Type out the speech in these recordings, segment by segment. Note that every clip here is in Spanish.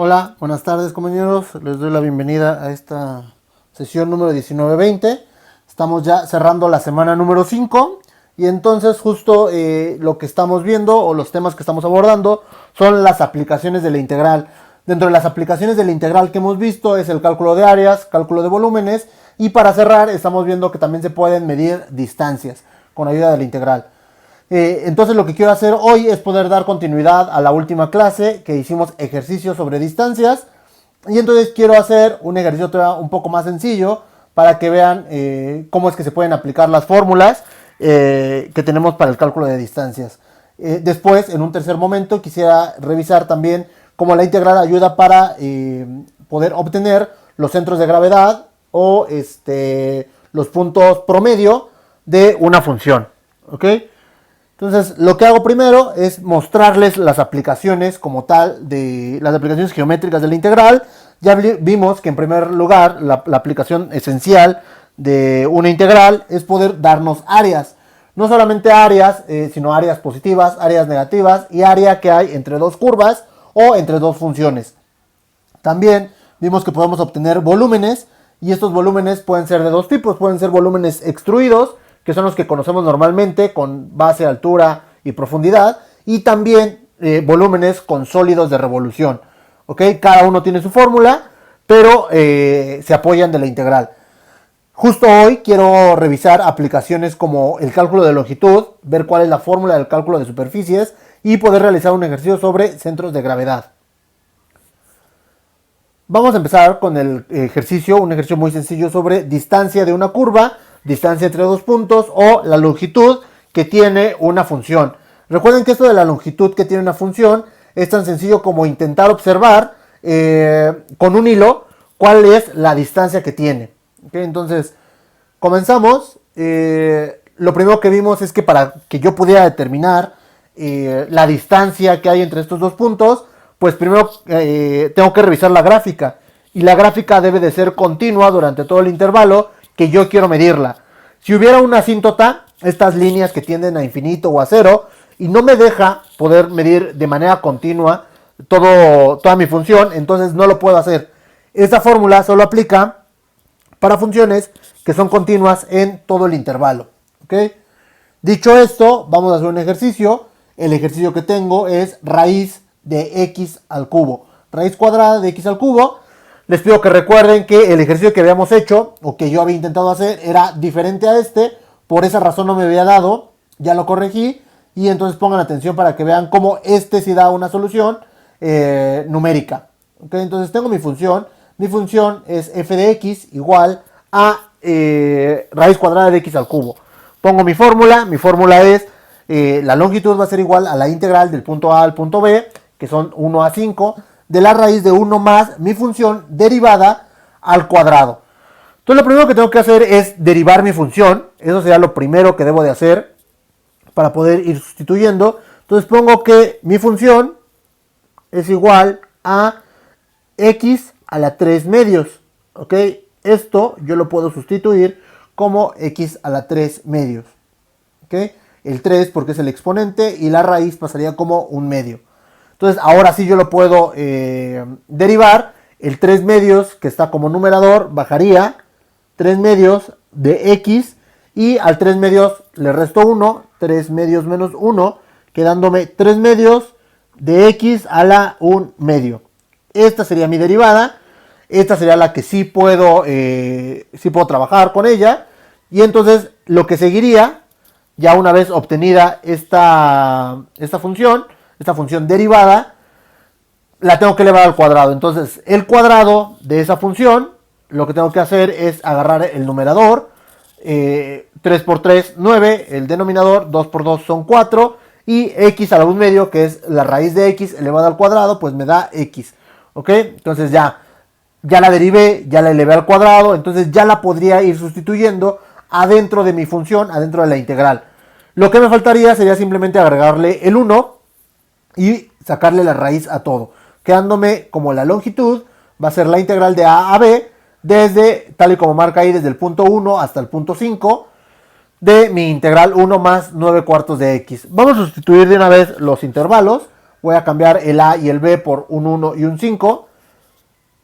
Hola, buenas tardes compañeros, les doy la bienvenida a esta sesión número 19-20. Estamos ya cerrando la semana número 5 y entonces justo lo que estamos viendo o los temas que estamos abordando son las aplicaciones de la integral. Dentro de las aplicaciones de la integral que hemos visto es el cálculo de áreas, cálculo de volúmenes y para cerrar estamos viendo que también se pueden medir distancias con ayuda de la integral. Entonces lo que quiero hacer hoy es poder dar continuidad a la última clase que hicimos ejercicios sobre distancias y entonces quiero hacer un ejercicio un poco más sencillo para que vean cómo es que se pueden aplicar las fórmulas que tenemos para el cálculo de distancias. Después, en un tercer momento, quisiera revisar también cómo la integral ayuda para poder obtener los centros de gravedad o los puntos promedio de una función. ¿Ok? Entonces, lo que hago primero es mostrarles las aplicaciones como tal, de las aplicaciones geométricas de la integral. Ya vimos que en primer lugar, la aplicación esencial de una integral es poder darnos áreas. No solamente áreas, sino áreas positivas, áreas negativas y área que hay entre dos curvas o entre dos funciones. También vimos que podemos obtener volúmenes y estos volúmenes pueden ser de dos tipos. Pueden ser volúmenes extruidos, que son los que conocemos normalmente con base, altura y profundidad, y también volúmenes con sólidos de revolución. ¿Okay? Cada uno tiene su fórmula, pero se apoyan de la integral. Justo hoy quiero revisar aplicaciones como el cálculo de longitud, ver cuál es la fórmula del cálculo de superficies y poder realizar un ejercicio sobre centros de gravedad. Vamos a empezar con el ejercicio, un ejercicio muy sencillo sobre distancia de una curva, distancia entre dos puntos o la longitud que tiene una función. Recuerden que esto de la longitud que tiene una función es tan sencillo como intentar observar con un hilo cuál es la distancia que tiene. ¿Okay? Entonces, comenzamos. Lo primero que vimos es que para que yo pudiera determinar la distancia que hay entre estos dos puntos, pues primero tengo que revisar la gráfica. Y la gráfica debe de ser continua durante todo el intervalo que yo quiero medirla. Si hubiera una asíntota, estas líneas que tienden a infinito o a cero, y no me deja poder medir de manera continua toda mi función, entonces no lo puedo hacer. Esta fórmula solo aplica para funciones que son continuas en todo el intervalo. ¿Okay? Dicho esto, vamos a hacer un ejercicio. El ejercicio que tengo es raíz de x al cubo. Raíz cuadrada de x al cubo. Les pido que recuerden que el ejercicio que habíamos hecho, o que yo había intentado hacer, era diferente a este. Por esa razón no me había dado. Ya lo corregí. Y entonces pongan atención para que vean cómo este sí da una solución numérica. ¿Okay? Entonces tengo mi función. Mi función es f de x igual a raíz cuadrada de x al cubo. Pongo mi fórmula. Mi fórmula es la longitud va a ser igual a la integral del punto A al punto B, que son 1 a 5, de la raíz de 1 más mi función derivada al cuadrado. Entonces lo primero que tengo que hacer es derivar mi función. Eso sería lo primero que debo de hacer para poder ir sustituyendo. Entonces pongo que mi función es igual a x a la 3 medios. ¿Ok? Esto yo lo puedo sustituir como x a la 3 medios. ¿Ok? El 3 porque es el exponente y la raíz pasaría como un medio. Entonces ahora sí yo lo puedo derivar. El 3 medios que está como numerador bajaría 3 medios de x y al 3 medios le resto 1, 3 medios menos 1, quedándome 3 medios de x a la 1 medio. Esta sería mi derivada. Esta sería la que sí puedo trabajar con ella. Y entonces lo que seguiría, ya una vez obtenida esta función derivada, la tengo que elevar al cuadrado. Entonces el cuadrado de esa función, lo que tengo que hacer es agarrar el numerador, 3 por 3, 9, el denominador, 2 por 2 son 4, y x a la 1 medio, que es la raíz de x elevada al cuadrado, pues me da x. ¿Ok? Entonces ya la derivé, ya la elevé al cuadrado, entonces ya la podría ir sustituyendo adentro de mi función, adentro de la integral. Lo que me faltaría sería simplemente agregarle el 1 y sacarle la raíz a todo, quedándome como la longitud va a ser la integral de a b, desde, tal y como marca ahí, desde el punto 1 hasta el punto 5 de mi integral 1 más 9 cuartos de x. Vamos a sustituir de una vez los intervalos. Voy a cambiar el a y el b por un 1 y un 5.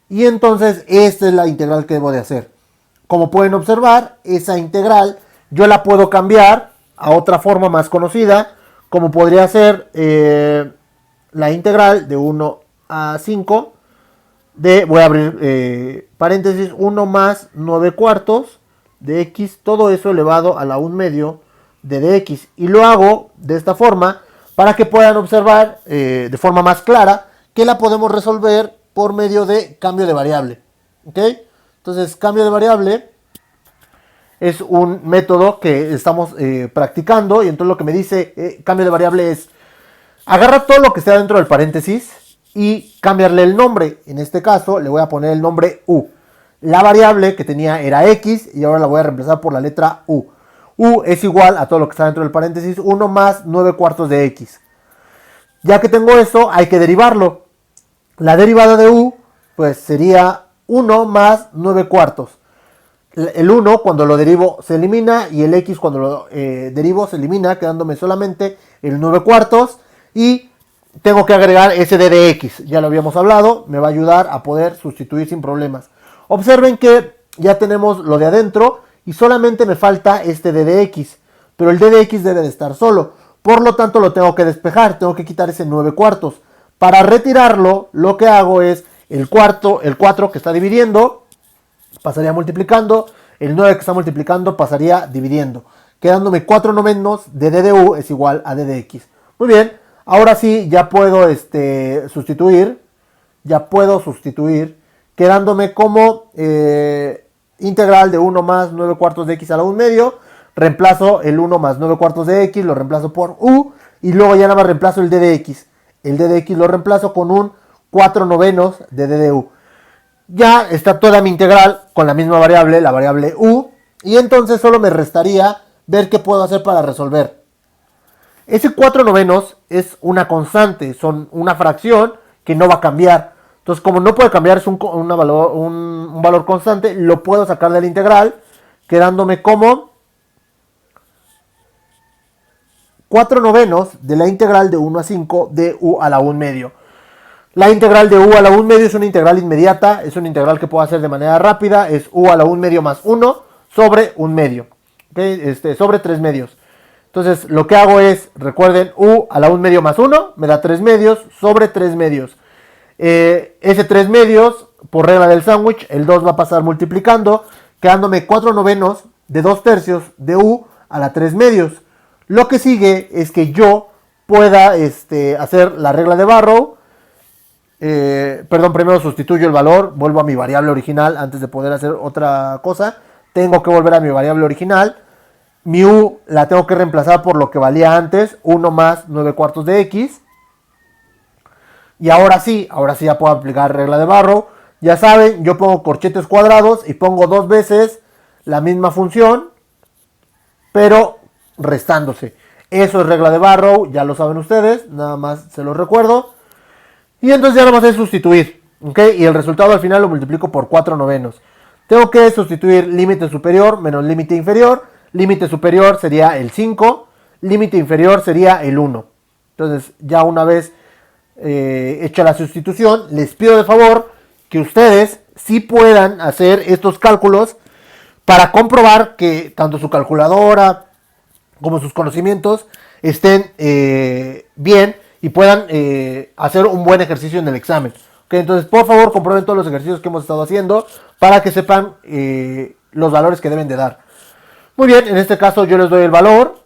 Y entonces esta es la integral que debo de hacer. Como pueden observar, esa integral yo la puedo cambiar a otra forma más conocida, como podría ser la integral de 1 a 5 de, voy a abrir paréntesis, 1 más 9 cuartos de x, todo eso elevado a la 1 medio de dx. Y lo hago de esta forma para que puedan observar de forma más clara que la podemos resolver por medio de cambio de variable. ¿Ok? Entonces, cambio de variable es un método que estamos practicando, y entonces lo que me dice cambio de variable es agarrar todo lo que está dentro del paréntesis y cambiarle el nombre. En este caso le voy a poner el nombre u. La variable que tenía era x y ahora la voy a reemplazar por la letra u. U es igual a todo lo que está dentro del paréntesis, 1 más 9 cuartos de x. Ya que tengo eso, hay que derivarlo. La derivada de u pues sería 1 más 9 cuartos. El 1 cuando lo derivo se elimina y el x cuando lo derivo se elimina, quedándome solamente el 9 cuartos. Y tengo que agregar ese d de x, ya lo habíamos hablado, me va a ayudar a poder sustituir sin problemas. Observen que ya tenemos lo de adentro y solamente me falta este d de x, pero el d de x debe de estar solo, por lo tanto lo tengo que despejar, tengo que quitar ese 9 cuartos. Para retirarlo, lo que hago es el 4 que está dividiendo, pasaría multiplicando, el 9 que está multiplicando pasaría dividiendo, quedándome 4 novenos de d de u es igual a d de x. Muy bien, ahora sí ya puedo sustituir, quedándome como integral de 1 más 9 cuartos de x a la 1 medio, reemplazo el 1 más 9 cuartos de x, lo reemplazo por u, y luego ya nada más reemplazo el d de x. El d de x lo reemplazo con un 4 novenos de d de u. Ya está toda mi integral con la misma variable, la variable u, y entonces solo me restaría ver qué puedo hacer para resolver. Ese 4 novenos es una constante, son una fracción que no va a cambiar. Entonces, como no puede cambiar, es un valor constante, lo puedo sacar de la integral, quedándome como 4 novenos de la integral de 1 a 5 de u a la 1 medio. La integral de u a la 1 medio es una integral inmediata, es una integral que puedo hacer de manera rápida, es u a la 1 medio más 1 sobre 1 medio, ¿okay? Sobre 3 medios. Entonces lo que hago es, recuerden, u a la 1 medio más 1 me da 3 medios sobre 3 medios. Ese 3 medios, por regla del sándwich, el 2 va a pasar multiplicando, quedándome 4 novenos de 2 tercios de u a la 3 medios. Lo que sigue es que yo pueda hacer la regla de Barrow. Primero sustituyo el valor, vuelvo a mi variable original antes de poder hacer otra cosa. Tengo que volver a mi variable original. Mi u la tengo que reemplazar por lo que valía antes, 1 más 9 cuartos de x. Y ahora sí ya puedo aplicar regla de Barrow. Ya saben, yo pongo corchetes cuadrados y pongo 2 veces la misma función, pero restándose. Eso es regla de Barrow, ya lo saben ustedes, nada más se los recuerdo. Y entonces ya nada más es sustituir, ¿ok? Y el resultado al final lo multiplico por 4 novenos. Tengo que sustituir límite superior menos límite inferior. Límite superior sería el 5, límite inferior sería el 1. Entonces, ya una vez hecha la sustitución, les pido de favor que ustedes sí puedan hacer estos cálculos para comprobar que tanto su calculadora como sus conocimientos estén bien y puedan hacer un buen ejercicio en el examen. ¿Okay? Entonces, por favor, comprueben todos los ejercicios que hemos estado haciendo para que sepan los valores que deben de dar. Muy bien, en este caso yo les doy el valor.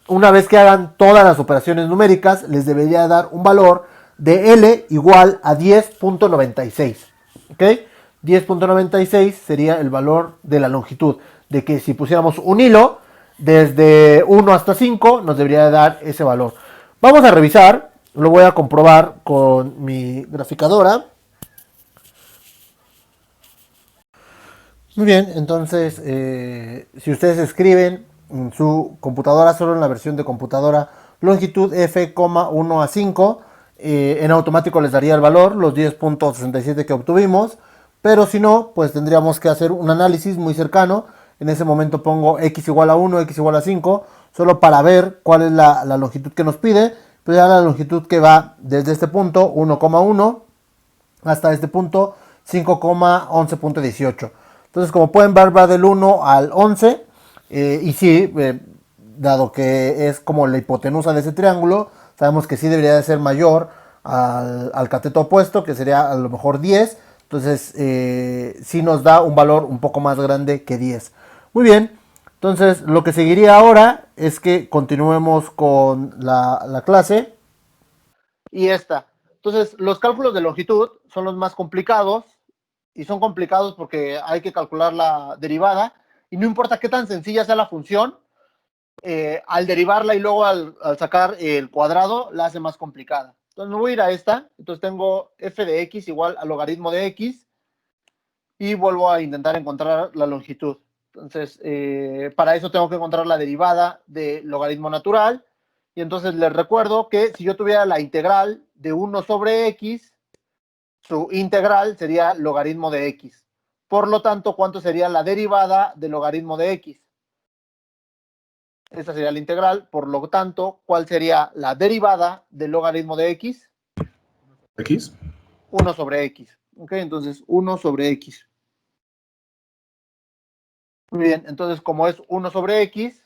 Una vez que hagan todas las operaciones numéricas, les debería dar un valor de L igual a 10.96. ¿Ok? 10.96 sería el valor de la longitud. De que si pusiéramos un hilo, desde 1 hasta 5, nos debería dar ese valor. Vamos a revisar, lo voy a comprobar con mi graficadora. Muy bien, entonces si ustedes escriben en su computadora, solo en la versión de computadora, longitud f, 1 a 5, en automático les daría el valor, los 10.67 que obtuvimos, pero si no, pues tendríamos que hacer un análisis muy cercano. En ese momento pongo x igual a 1, x igual a 5, solo para ver cuál es la longitud que nos pide. Pues ya la longitud que va desde este punto, 1,1, hasta este punto, 5,11.18. Entonces, como pueden ver, va del 1 al 11. Y sí, dado que es como la hipotenusa de ese triángulo, sabemos que sí debería de ser mayor al cateto opuesto, que sería a lo mejor 10. Entonces, sí nos da un valor un poco más grande que 10. Muy bien. Entonces, lo que seguiría ahora es que continuemos con la clase. Y esta. Entonces, los cálculos de longitud son los más complicados y son complicados porque hay que calcular la derivada y no importa qué tan sencilla sea la función, al derivarla y luego al sacar el cuadrado la hace más complicada. Entonces me voy a ir a esta. Entonces tengo f de x igual al logaritmo de x y vuelvo a intentar encontrar la longitud. Entonces, para eso tengo que encontrar la derivada de logaritmo natural. Y entonces les recuerdo que si yo tuviera la integral de 1 sobre x, su integral sería logaritmo de x. Por lo tanto, ¿cuánto sería la derivada de logaritmo de x? Esta sería la integral. Por lo tanto, ¿cuál sería la derivada del logaritmo de x? X. 1 sobre x. ¿Ok? Entonces, 1 sobre x. Muy bien, entonces como es 1 sobre x,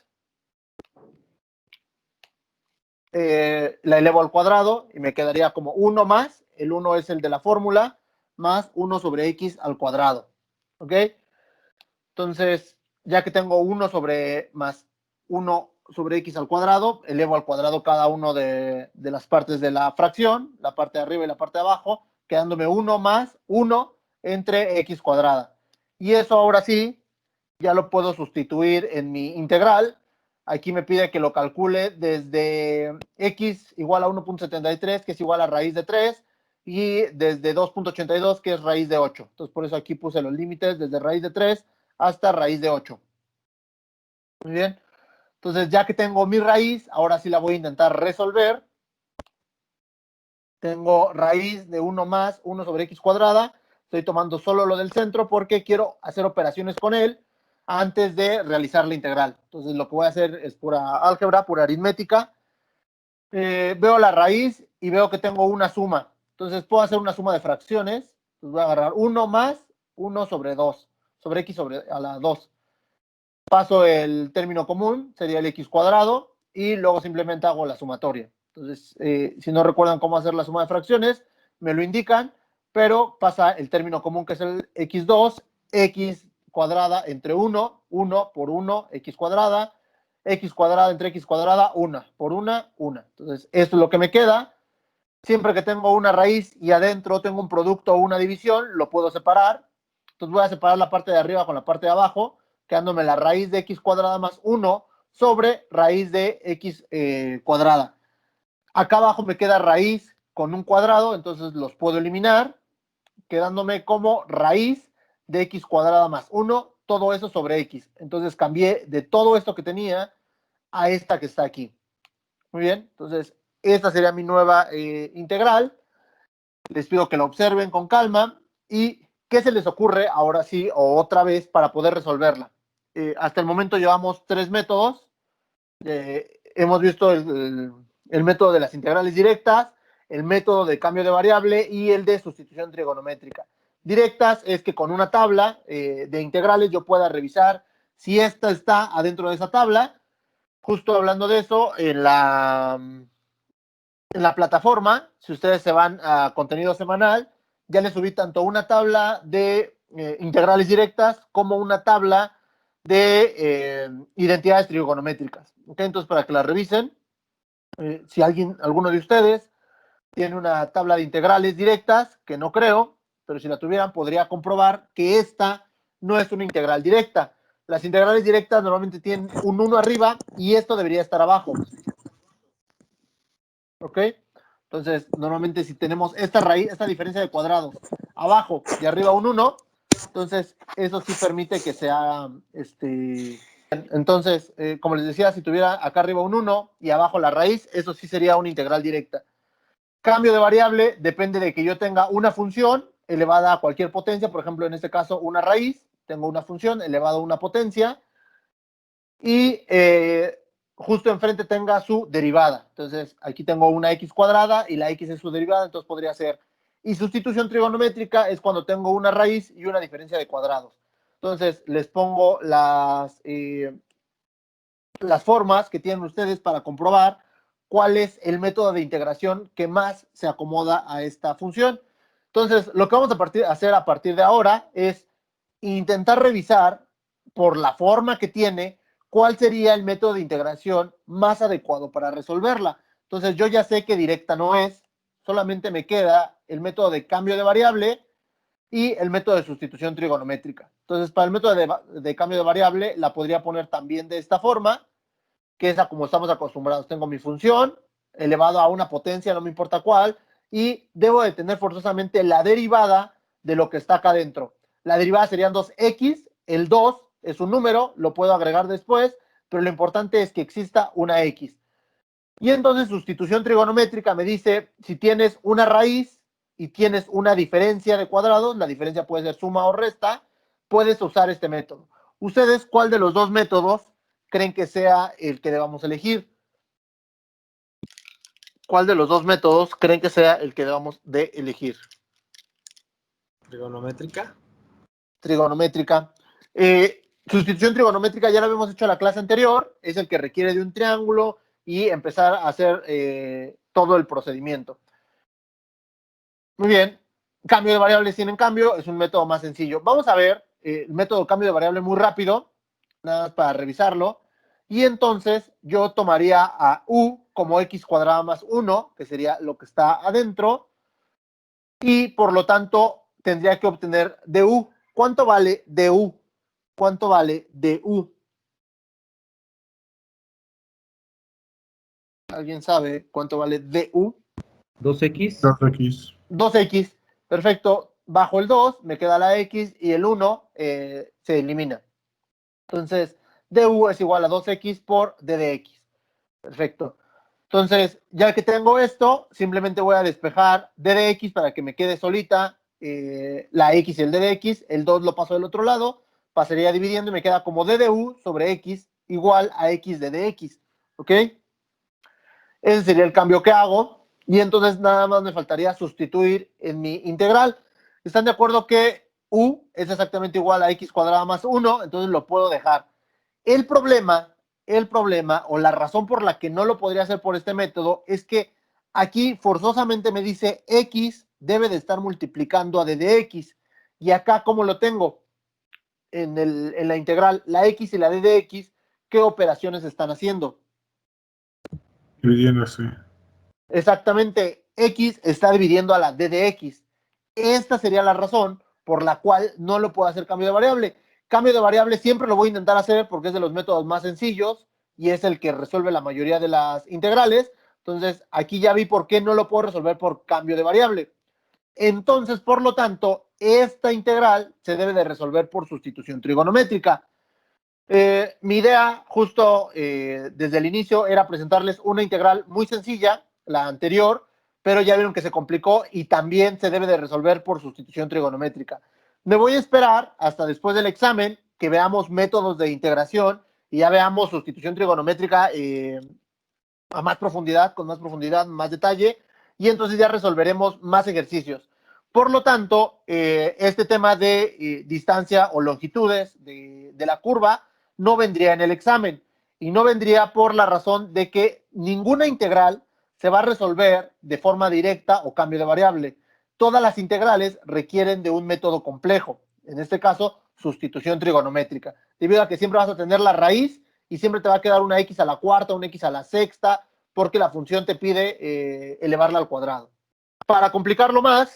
la elevo al cuadrado y me quedaría como 1 más, el 1 es el de la fórmula, más 1 sobre x al cuadrado. ¿Ok? Entonces, ya que tengo 1 sobre más 1 sobre x al cuadrado, elevo al cuadrado cada uno de las partes de la fracción, la parte de arriba y la parte de abajo, quedándome 1 más 1 entre x cuadrada. Y eso ahora sí, ya lo puedo sustituir en mi integral. Aquí me pide que lo calcule desde x igual a 1.73, que es igual a raíz de 3, y desde 2.82, que es raíz de 8. Entonces, por eso aquí puse los límites desde raíz de 3 hasta raíz de 8. Muy bien. Entonces, ya que tengo mi raíz, ahora sí la voy a intentar resolver. Tengo raíz de 1 más 1 sobre x cuadrada. Estoy tomando solo lo del centro porque quiero hacer operaciones con él antes de realizar la integral. Entonces, lo que voy a hacer es pura álgebra, pura aritmética. Veo la raíz y veo que tengo una suma. Entonces, puedo hacer una suma de fracciones. Entonces, voy a agarrar 1 más 1 sobre 2, sobre x sobre a la 2. Paso el término común, sería el x cuadrado, y luego simplemente hago la sumatoria. Entonces, si no recuerdan cómo hacer la suma de fracciones, me lo indican, pero pasa el término común, que es el x2, x cuadrada entre 1, 1 por 1, x cuadrada entre x cuadrada, 1 por 1, 1. Entonces, esto es lo que me queda. Siempre que tengo una raíz y adentro tengo un producto o una división, lo puedo separar. Entonces voy a separar la parte de arriba con la parte de abajo, quedándome la raíz de x cuadrada más 1 sobre raíz de x cuadrada. Acá abajo me queda raíz con un cuadrado, entonces los puedo eliminar, quedándome como raíz de x cuadrada más 1, todo eso sobre x. Entonces cambié de todo esto que tenía a esta que está aquí. Muy bien, entonces esta sería mi nueva integral. Les pido que lo observen con calma y qué se les ocurre ahora sí o otra vez para poder resolverla. Hasta el momento llevamos 3 métodos. Hemos visto el método de las integrales directas, el método de cambio de variable y el de sustitución trigonométrica. Directas es que con una tabla de integrales yo pueda revisar si esta está adentro de esa tabla. Justo hablando de eso, en la plataforma, si ustedes se van a contenido semanal, ya les subí tanto una tabla de integrales directas como una tabla de identidades trigonométricas. ¿Okay? Entonces, para que la revisen, si alguno de ustedes tiene una tabla de integrales directas, que no creo, pero si la tuvieran, podría comprobar que esta no es una integral directa. Las integrales directas normalmente tienen un 1 arriba y esto debería estar abajo. ¿Ok? Entonces, normalmente si tenemos esta raíz, esta diferencia de cuadrados abajo y arriba un 1, entonces eso sí permite que sea, entonces, como les decía, si tuviera acá arriba un 1 y abajo la raíz, eso sí sería una integral directa. Cambio de variable depende de que yo tenga una función elevada a cualquier potencia, por ejemplo, en este caso una raíz, tengo una función elevada a una potencia, y justo enfrente tenga su derivada. Entonces, aquí tengo una x cuadrada y la x es su derivada, entonces podría ser Y sustitución trigonométrica es cuando tengo una raíz y una diferencia de cuadrados. Entonces, les pongo las formas que tienen ustedes para comprobar cuál es el método de integración que más se acomoda a esta función. Entonces, lo que vamos a hacer a partir de ahora es intentar revisar por la forma que tiene cuál sería el método de integración más adecuado para resolverla. Entonces, yo ya sé que directa no es, solamente me queda el método de cambio de variable y el método de sustitución trigonométrica. Entonces, para el método de cambio de variable, la podría poner también de esta forma, que es a como estamos acostumbrados. Tengo mi función elevado a una potencia, no me importa cuál, y debo de tener forzosamente la derivada de lo que está acá adentro. La derivada serían 2x, el 2 es un número, lo puedo agregar después, pero lo importante es que exista una x. Y entonces sustitución trigonométrica me dice, si tienes una raíz y tienes una diferencia de cuadrados, la diferencia puede ser suma o resta, puedes usar este método. ¿Ustedes cuál de los dos métodos creen que sea el que debamos elegir? ¿Cuál de los dos métodos creen que sea el que debamos de elegir? Trigonométrica. Trigonométrica. Sustitución trigonométrica ya lo habíamos hecho en la clase anterior, es el que requiere de un triángulo y empezar a hacer todo el procedimiento. Muy bien, cambio de variables sin en cambio, es un método más sencillo. Vamos a ver el método de cambio de variable muy rápido, nada más para revisarlo. Y entonces yo tomaría a u como x cuadrada más 1, que sería lo que está adentro, y por lo tanto tendría que obtener du. ¿Cuánto vale du? ¿Cuánto vale du? ¿Alguien sabe cuánto vale du? 2x. 2x. 2x, perfecto. Bajo el 2 me queda la x y el 1 se elimina. Entonces, du es igual a 2x por d de x. Perfecto. Entonces, ya que tengo esto, simplemente voy a despejar d de x para que me quede solita la x y el d de x. El 2 lo paso del otro lado, pasaría dividiendo y me queda como d de u sobre x igual a x de dx. ¿Ok? Ese sería el cambio que hago. Y entonces nada más me faltaría sustituir en mi integral. ¿Están de acuerdo que u es exactamente igual a x cuadrada más 1? Entonces lo puedo dejar. El problema o la razón por la que no lo podría hacer por este método es que aquí forzosamente me dice x debe de estar multiplicando a d de x. Y acá, ¿cómo lo tengo? En la integral, la x y la d de x, ¿qué operaciones están haciendo? Dividiéndose. Exactamente, x está dividiendo a la d de x. Esta sería la razón por la cual no lo puedo hacer cambio de variable. Cambio de variable siempre lo voy a intentar hacer porque es de los métodos más sencillos y es el que resuelve la mayoría de las integrales. Entonces, aquí ya vi por qué no lo puedo resolver por cambio de variable. Entonces, por lo tanto, esta integral se debe de resolver por sustitución trigonométrica. Mi idea, justo desde el inicio, era presentarles una integral muy sencilla, la anterior, pero ya vieron que se complicó y también se debe de resolver por sustitución trigonométrica. Me voy a esperar hasta después del examen que veamos métodos de integración y ya veamos sustitución trigonométrica a más profundidad, con más profundidad, más detalle, y entonces ya resolveremos más ejercicios. Por lo tanto, este tema de distancia o longitudes de la curva no vendría en el examen y no vendría por la razón de que ninguna integral se va a resolver de forma directa o cambio de variable. Todas las integrales requieren de un método complejo, en este caso, sustitución trigonométrica, debido a que siempre vas a tener la raíz y siempre te va a quedar una x a la cuarta, una x a la sexta, porque la función te pide elevarla al cuadrado. Para complicarlo más,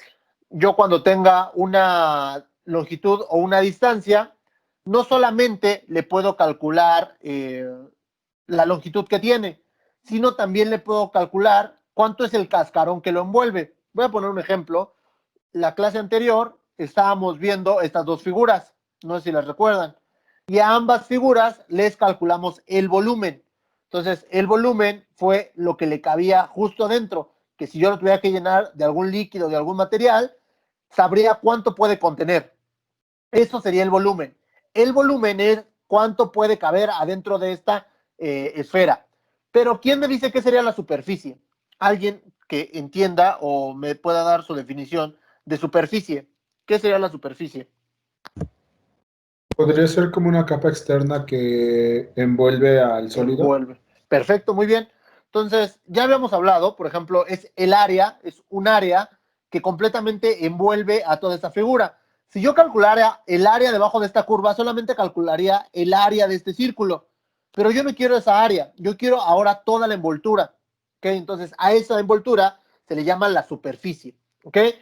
yo cuando tenga una longitud o una distancia, no solamente le puedo calcular la longitud que tiene, sino también le puedo calcular cuánto es el cascarón que lo envuelve. Voy a poner un ejemplo. La clase anterior estábamos viendo estas dos figuras, no sé si las recuerdan, y a ambas figuras les calculamos el volumen. Entonces, el volumen fue lo que le cabía justo adentro, que si yo lo tuviera que llenar de algún líquido, de algún material, sabría cuánto puede contener. Eso sería el volumen. El volumen es cuánto puede caber adentro de esta esfera. Pero ¿quién me dice qué sería la superficie? Alguien que entienda o me pueda dar su definición de superficie. ¿Qué sería la superficie? Podría ser como una capa externa que envuelve al sólido. Envuelve. Perfecto, muy bien. Entonces, ya habíamos hablado, por ejemplo, es el área, es un área que completamente envuelve a toda esta figura. Si yo calculara el área debajo de esta curva, solamente calcularía el área de este círculo. Pero yo no quiero esa área, yo quiero ahora toda la envoltura. ¿Okay? Entonces, a esa envoltura se le llama la superficie. ¿Okay?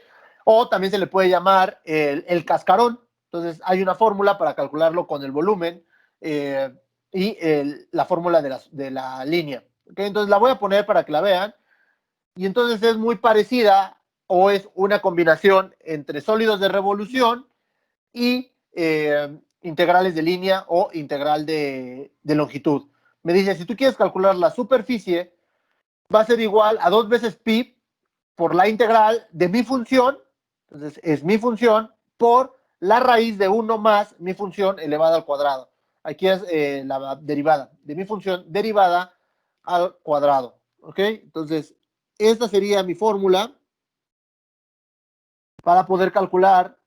O también se le puede llamar el cascarón. Entonces, hay una fórmula para calcularlo con el volumen. Y la fórmula de la línea. ¿Okay? Entonces la voy a poner para que la vean. Y entonces es muy parecida o es una combinación entre sólidos de revolución y integrales de línea o integral de longitud. Me dice, si tú quieres calcular la superficie, va a ser igual a 2 veces pi por la integral de mi función, entonces es mi función, por la raíz de 1 más mi función elevada al cuadrado. Aquí es la derivada de mi función derivada al cuadrado. ¿Ok? Entonces, esta sería mi fórmula para poder calcular